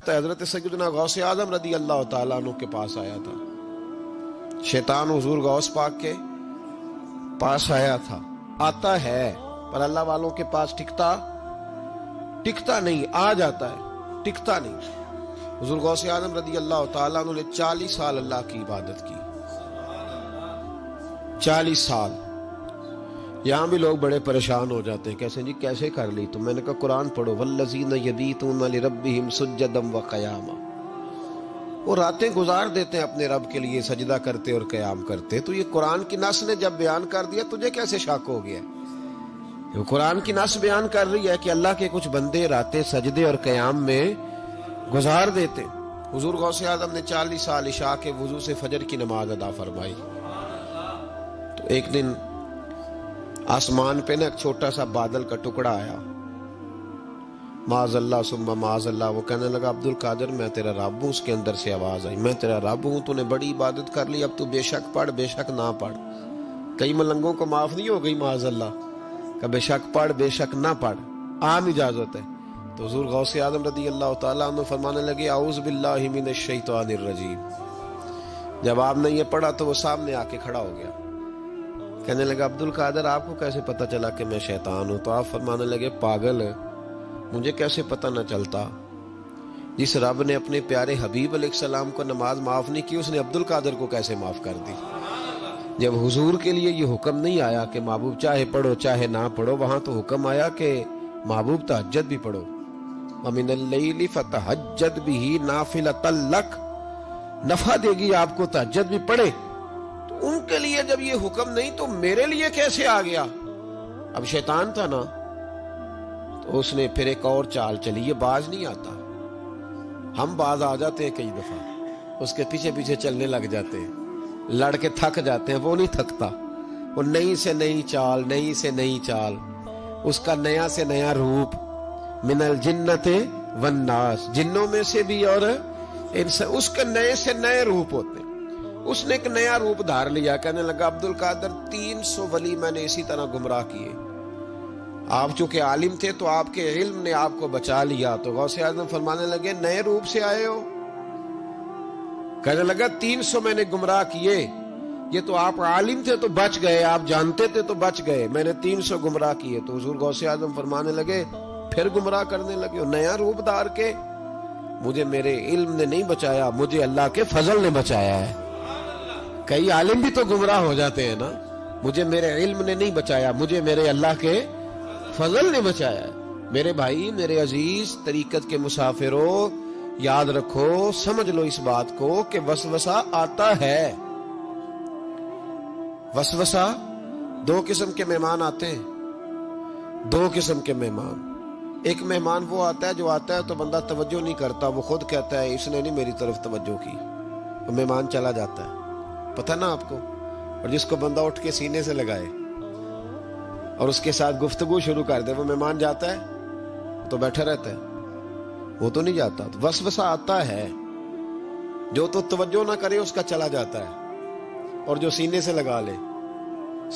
لگتا ہے حضرت سیدنا غوث اعظم رضی اللہ تعالیٰ عنہ کے پاس آیا تھا. شیطان حضور غوث پاک کے پاس آیا تھا. آتا ہے پر اللہ والوں کے پاس ٹکتا نہیں. آ جاتا ہے ٹکتا نہیں. حضور غوث اعظم رضی اللہ تعالیٰ عنہ نے 40 سال اللہ کی عبادت کی. 40 سال. یہاں بھی لوگ بڑے پریشان ہو جاتے ہیں, کیسے جی کیسے کر لی؟ تو میں نے کہا قرآن پڑھو. والذین یبیتون لربہم سجدا وقیاما. وہ راتیں گزار دیتے ہیں اپنے رب کے لیے سجدہ کرتے اور قیام کرتے. تو یہ قرآن کی نص نے جب بیان کر دیا, تجھے کیسے شک ہو گیا؟ قرآن کی نص بیان کر رہی ہے کہ اللہ کے کچھ بندے راتیں سجدے اور قیام میں گزار دیتے. حضور غوث اعظم نے 40 سال عشاء کے وضو سے فجر کی نماز ادا فرمائی. تو ایک دن آسمان پہ نا ایک چھوٹا سا بادل کا ٹکڑا آیا. معاذ اللہ ثم معاذ اللہ. وہ کہنے لگا عبد القادر میں تیرا رب ہوں. اس کے اندر سے آواز آئی میں تیرا رب ہوں, تو نے بڑی عبادت کر لی, اب تو بے شک پڑھ بے شک نہ پڑھ. کئی ملنگوں کو معاف نہیں ہو گئی معاذ اللہ کہ بے شک پڑھ بے شک نہ پڑھ, عام اجازت ہے. تو حضور غوث اعظم رضی اللہ تعالیٰ عنہ فرمانے لگے اعوذ باللہ من الشیطان الرجیم. جب آپ نے یہ پڑھا تو وہ سامنے آ کے کھڑا ہو گیا. کہنے لگا عبد القادر آپ کو کیسے پتہ چلا کہ میں شیطان ہوں؟ تو آپ فرمانے لگے پاگل, مجھے کیسے پتہ نہ چلتا؟ جس رب نے اپنے پیارے حبیب علیہ السلام کو نماز معاف نہیں کی, اس نے عبد القادر کو کیسے معاف کر دی؟ جب حضور کے لیے یہ حکم نہیں آیا کہ محبوب چاہے پڑھو چاہے نہ پڑھو, وہاں تو حکم آیا کہ محبوب تہجد بھی پڑھو. وَمِنَ اللَّيْلِ فَتَہَجَّدْ بِهِ نَافِلَةً لَكَ. نفع دے گی آپ کو, تہجد بھی پڑھے. تو ان کے لیے جب یہ حکم نہیں تو میرے لیے کیسے آ گیا؟ اب شیطان تھا نا, تو اس نے پھر ایک اور چال چلی. یہ باز نہیں آتا, ہم باز آ جاتے ہیں کئی دفعہ, اس کے پیچھے پیچھے چلنے لگ جاتے ہیں, لڑ کے تھک جاتے ہیں. وہ نہیں تھکتا, وہ نئی سے نئی چال, نئی سے نئی چال, اس کا نیا سے نیا روپ. من الجنت والناس, جنوں میں سے بھی اور اس کے نئے سے نئے روپ ہوتے ہیں. اس نے ایک نیا روپ دھار لیا. کہنے لگا عبد القادر 300 ولی میں نے اسی طرح گمراہ کیے. آپ چونکہ عالم تھے تو آپ کے علم نے آپ کو بچا لیا. تو غوث اعظم فرمانے لگے نئے روپ سے آئے ہو؟ کہنے لگا 300 میں نے گمراہ کیے. یہ تو آپ عالم تھے تو بچ گئے, آپ جانتے تھے تو بچ گئے, میں نے 300 گمراہ کیے. تو حضور غوث اعظم فرمانے لگے پھر گمراہ کرنے لگے ہو نیا روپ دھار کے؟ مجھے میرے علم نے نہیں بچایا, مجھے اللہ کے فضل نے بچایا ہے. کئی عالم بھی تو گمراہ ہو جاتے ہیں نا. مجھے میرے علم نے نہیں بچایا, مجھے میرے اللہ کے فضل نے بچایا ہے. میرے بھائی, میرے عزیز طریقت کے مسافروں, یاد رکھو, سمجھ لو اس بات کو کہ وسوسہ آتا ہے. وسوسہ, 2 قسم کے مہمان آتے ہیں. 2 قسم کے مہمان. ایک مہمان وہ آتا ہے جو آتا ہے تو بندہ توجہ نہیں کرتا, وہ خود کہتا ہے اس نے نہیں میری طرف توجہ کی, وہ مہمان چلا جاتا ہے. پتہ نا آپ کو. اور جس کو بندہ اٹھ کے سینے سے لگائے اور اس کے ساتھ گفتگو شروع کر دے, وہ مہمان جاتا ہے تو بیٹھا رہتا ہے, وہ تو نہیں جاتا. تو وسوسہ آتا ہے, جو تو توجہ نہ کرے اس کا چلا جاتا ہے, اور جو سینے سے لگا لے,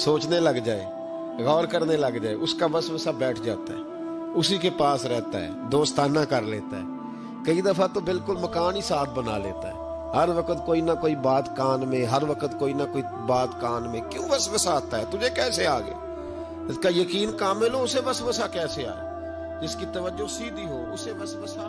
سوچنے لگ جائے, غور کرنے لگ جائے, اس کا وسوسہ بیٹھ جاتا ہے, اسی کے پاس رہتا ہے, دوستانہ کر لیتا ہے. کئی دفعہ تو بالکل مکان ہی ساتھ بنا لیتا ہے. ہر وقت کوئی نہ کوئی بات کان میں, ہر وقت کوئی نہ کوئی بات کان میں. کیوں وسوسہ آتا ہے؟ تجھے کیسے آ گیا؟ اس کا یقین کامل ہو, اسے وسوسہ کیسے آئے؟ جس کی توجہ سیدھی ہو اسے وسوسہ